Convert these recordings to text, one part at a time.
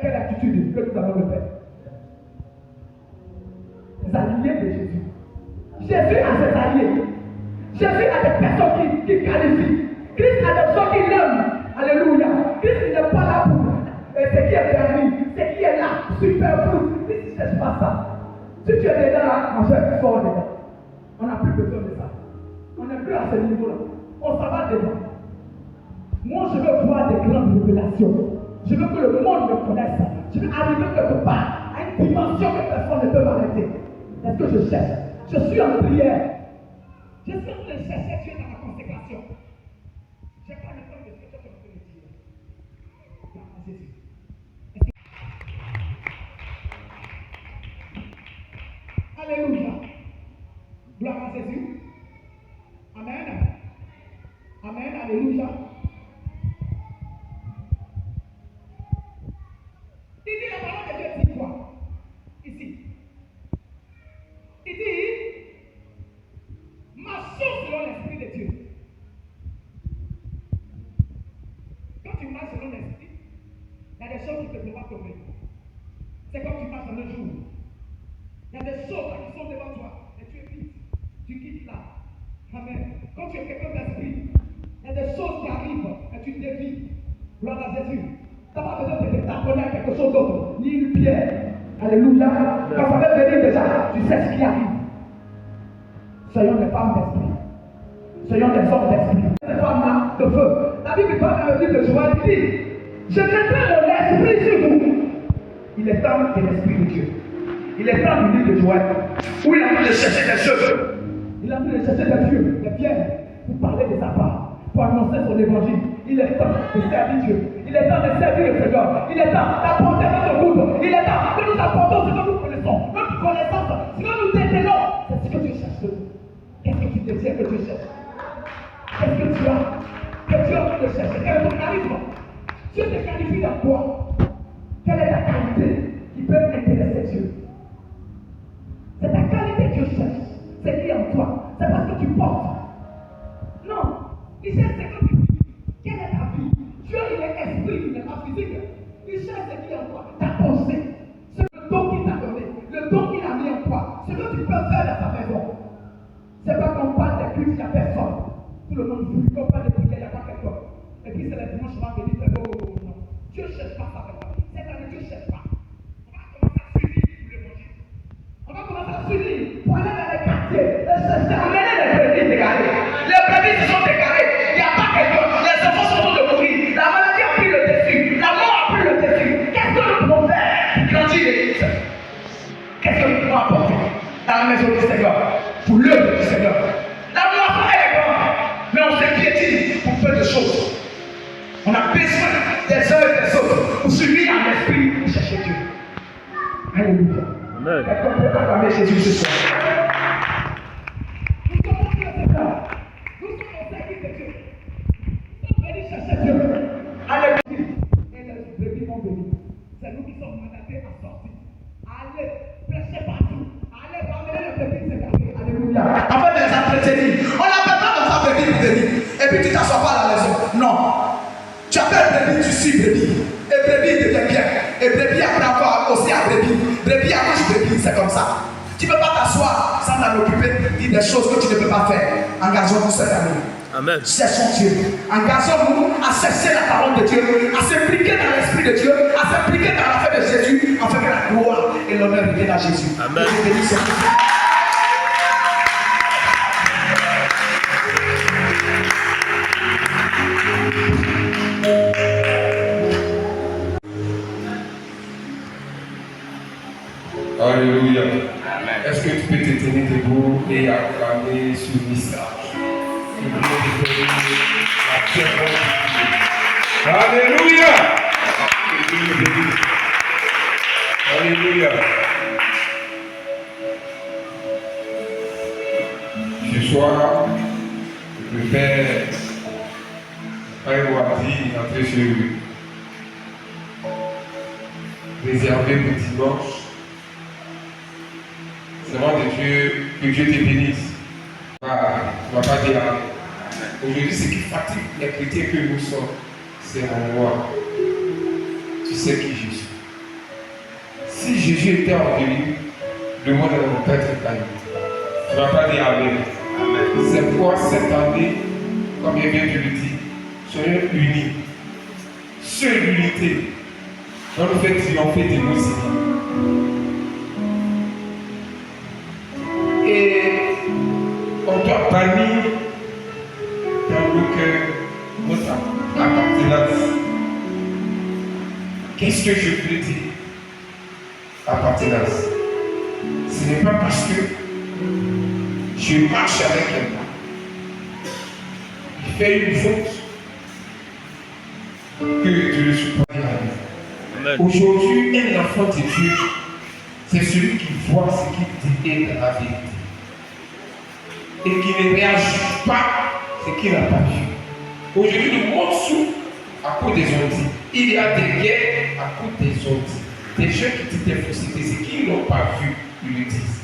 quelle attitude que nous allons le faire? Les alliés de Jésus. Jésus a ses alliés. Jésus a des personnes qui qualifient. Christ a des gens qui l'aiment. Alléluia. Christ n'est pas là pour ce qui est permis, ce qui est là, superflu. Si tu ne cherches pas ça, si tu es dedans là, mon cher, sors dedans. On n'a plus besoin de ça. On n'est plus à ce niveau-là. On s'en va dedans. Moi, je veux voir des grandes révélations. Je veux que le monde me connaisse. Je veux arriver quelque part à une dimension que personne ne peut m'arrêter. Est-ce que je cherche? Je suis en prière. Je suis en train de chercher Dieu dans ma consécration. Je n'ai pas le temps de ce que tu es en train de dire. Gloire à Jésus. Alléluia. Gloire à Jésus. Amen. Amen. Alléluia. Il dit la parole de Dieu dit quoi? Ici. Il dit, marchons selon l'Esprit de Dieu. Quand tu marches selon l'Esprit, il y a des choses qui ne te font pas tomber. C'est comme tu marches dans le jour. Il y a des choses qui sont devant toi, et tu évites. Tu quittes là. Amen. Quand tu es quelqu'un d'esprit, il y a des choses qui arrivent, et tu dévies. Gloire à Jésus. Tu n'as pas besoin de t'abonner à quelque chose d'autre, ni une pierre. Alléluia. Quand ça va venir déjà, tu sais ce qui arrive. Soyons des femmes d'esprit. Soyons des hommes d'esprit. Ces femmes-là de feu. La Bible parle dans le livre de Joël, il dit, je mettrai mon esprit sur vous. Il est temps de l'esprit de Dieu. Il est temps du livre de Joël, où il a envie de chercher des choses. Il a envie de chercher des dieux, des pierres, pour parler de sa part, pour annoncer son évangile. Il est temps de servir Dieu. Il est temps de servir le Seigneur. Il est temps d'apporter notre groupe. Il est temps que nous apportons ce que nous connaissons. Notre connaissance, ce que nous détenons. C'est ce que tu cherches. Qu'est-ce que tu désires que tu cherches? Qu'est-ce que tu as? Que tu as envie de chercher? Quel est ton charisme? Dieu te qualifie dans quoi? Quelle est ta qualité qui peut intéresser Dieu? C'est ta qualité que Dieu cherche. C'est qui est en toi. C'est parce que tu portes. Non. Il cherche ce que tu vis. Quelle est ta vie? Dieu, il est esprit, il n'est pas physique. Il cherche ce qui est en toi. Ta pensée. C'est le don qu'il t'a donné. Le don qu'il a mis en toi. Ce que tu peux faire dans ta maison. C'est pas qu'on parle des cultes, il n'y a personne. Tout le monde dit qu'on parle de prière, il n'y a pas quelqu'un. Et puis c'est les dimanches, on va venir faire non. Dieu ne cherche pas ça avec toi. Cette année, Dieu ne cherche pas. On va commencer à s'unir pour aller dans les quartiers. Amener les brebis dégarées. Les brebis se sont dégarées. Il n'y a pas quelqu'un. Les enfants sont en train de mourir. La maladie a pris le dessus. La mort a pris le dessus. Qu'est-ce que nous pouvons faire pour grandir l'Église? Qu'est-ce que nous pouvons apporter dans la maison du Seigneur? Pour l'œuvre du Seigneur. La moisson est grande, mais on se piétine pour peu de choses. On a besoin des uns et des autres pour s'unir en esprit pour chercher Dieu. Alléluia. Amen. Est-ce qu'on peut acclamer Jésus ce soir? Nous sommes au Seigneur. Nous sommes au service de Dieu. Nous sommes venus chercher Dieu. Alléluia. Et les brebis vont venir. C'est nous qui sommes mandatés à sortir. Allez, prêchez partout. Allez, ramenez les brebis séparés. Alléluia. En fait, les entretenir. On n'appelle pas comme ça brebis pour venir. Et puis tu ne t'assois pas à la maison. Non. Tu appelles brebis, tu suis brebis. Et brebis devient bien. Et brebis après avoir aussi à brebis. Brebis accouche brebis, c'est comme ça. Tu ne peux pas t'asseoir sans t'en occuper, dire des choses que tu ne peux pas faire. Engageons-nous cette année. Amen. Cherchons Dieu. Engageons-nous à chercher la parole de Dieu, à s'impliquer dans l'esprit de Dieu, à s'impliquer dans l'affaire de Jésus, afin que la gloire et l'honneur reviennent à Jésus. Amen. Alléluia. Est-ce que tu peux te tenir debout et acclamer ce message? Alléluia. Alléluia. Ce soir, le Père Aïwadi est entré chez lui. Réservé pour dimanche. Demande de Dieu, que Dieu te bénisse. Tu ne vas pas dire Amen. Aujourd'hui, ce qui fatigue les chrétiens que nous sommes, c'est mon roi. Tu sais qui je suis. si Jésus était orgueilleux, le monde ne peut être calme. Tu ne vas pas dire Amen. C'est pourquoi cette année, comme il vient de le dire, soyons unis. Seule l'unité va nous faire triompher de nos ennemis. Et on doit bannir dans nos cœurs notre appartenance. Qu'est-ce que je veux dire? Appartenance. Ce n'est pas parce que je marche avec quelqu'un, il fait une faute, que je ne suis pas bien. Aujourd'hui, un enfant de Dieu, c'est celui qui voit ce qu'il dit dans la vérité et qui ne réagit pas ce qu'il n'a pas vu. Aujourd'hui, le monde souffre à cause des ondits. Il y a des guerres à cause des ondits. Des gens qui disent des faussetés, ce qu'ils n'ont pas vu, ils le disent.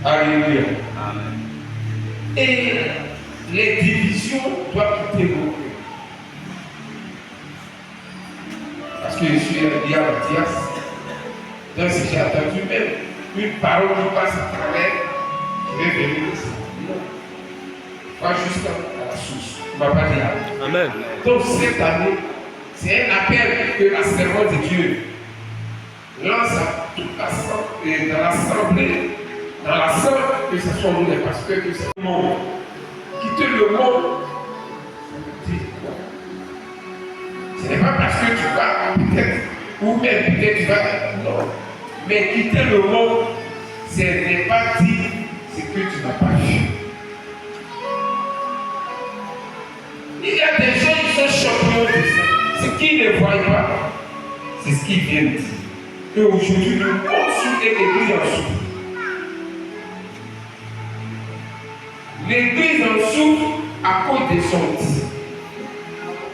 Alléluia. Amen. Et les divisions doivent quitter nos cœurs. Parce que je suis lié à Mathias. Donc si j'ai entendu même une parole qui passe à travers, je vais venir ici. Non. Pas jusqu'à la source. On ne va pas dire Amen. Donc cette année, c'est un appel que la servante de Dieu lance à toute l'assemblée, dans l'assemblée, dans l'assemblée, que ce soit nous les pasteurs, que ce soit le monde. Quitter le monde, ce n'est pas parce que tu vas peut-être, ou même peut-être tu vas, non. Mais quitter le monde, ce n'est pas dire ce que tu n'as pas vu. Il y a des gens qui sont champions de ça. Ce qu'ils ne voient pas, c'est ce qu'ils viennent dire. Et aujourd'hui, le monde souffre et l'église en souffre. L'église en souffre à cause des ondits.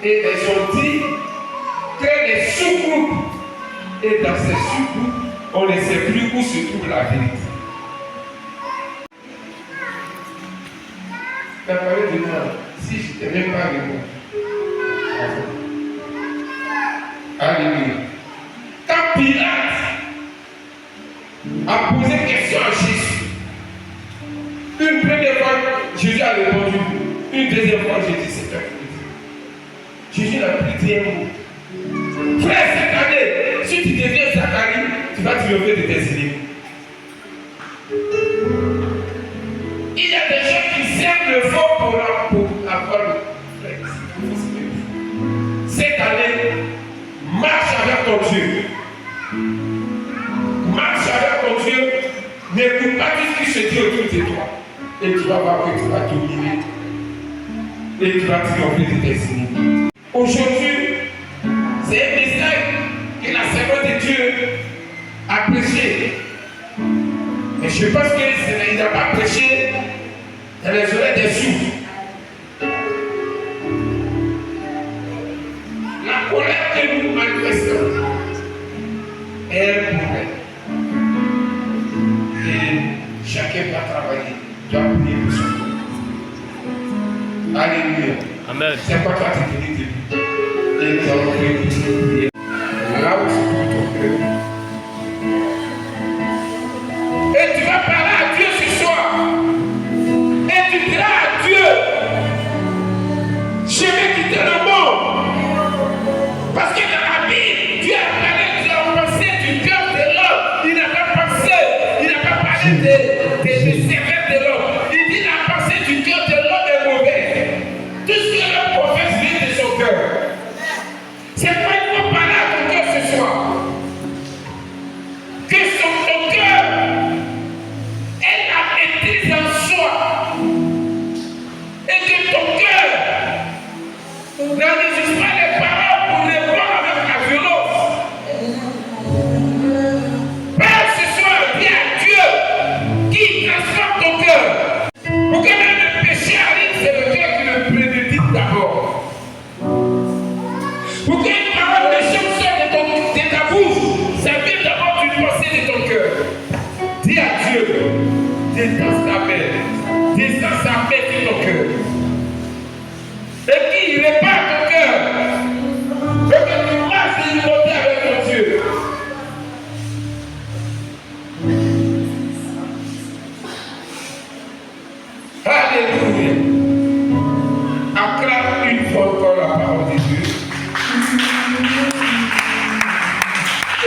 Et les ondits créent des sous-groupes. Et dans ces sous-groupes, on ne sait plus où se trouve la vérité. Tu as parlé de moi. Si je ne t'ai même pas de moi. Alléluia. Quand Pilate a posé question à Jésus, une première fois, Jésus a répondu. Une deuxième fois, Jésus s'est fait. Jésus n'a plus dit un mot. Frère, cette année, si tu deviens Zacharie, tu vas triompher de tes ennemis. Il y a des gens qui servent le faux pour avoir le réflexe. Cette année, marche avec ton Dieu. Marche avec ton Dieu. N'écoute pas tout ce qui se dit autour de toi. Et tu vas voir que tu vas dominer. Et tu vas triompher de tes ennemis. Aujourd'hui, c'est un message que la servante de Dieu a prêché. Mais je pense qu'il n'a pas prêché dans les oreilles des sourds. La colère que nous manifestons est pour elle. Et chacun va travailler, doit prier pour son corps. Alléluia. Amen. C'est quoi toi tu te dis et tu as prié. Là où se trouve ton cœur. Et tu vas parler à Dieu ce soir. Et tu diras à Dieu, je vais quitter le monde. Parce que dans la Bible, Dieu a parlé de la pensée du cœur de l'homme. Il n'a pas pensé, il n'a pas parlé des cerveaux de l'homme. Il dit la pensée du cœur de l'homme est mauvaise. Tout ce que l'homme professe vient de son cœur. C'est pas une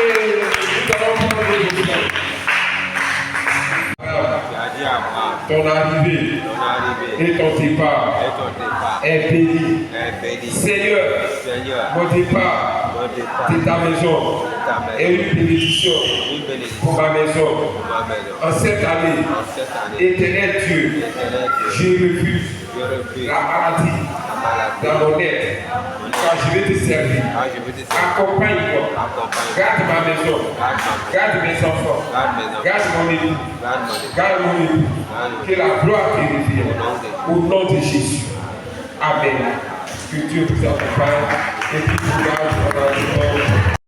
Et nous allons prendre les offrandes. Ton arrivée et ton départ est béni. Seigneur, mon départ de ta maison est une bénédiction pour ma maison. En cette année, éternel Dieu, je refuse la maladie dans mon être. Car je vais te servir. Accompagne-moi. Garde ma maison. Garde mes enfants. Garde mon époux. Garde mon époux. Que la gloire te revienne. Au nom de Jésus. Amen. Que Dieu vous accompagne et qu'il vous garde pendant le temps.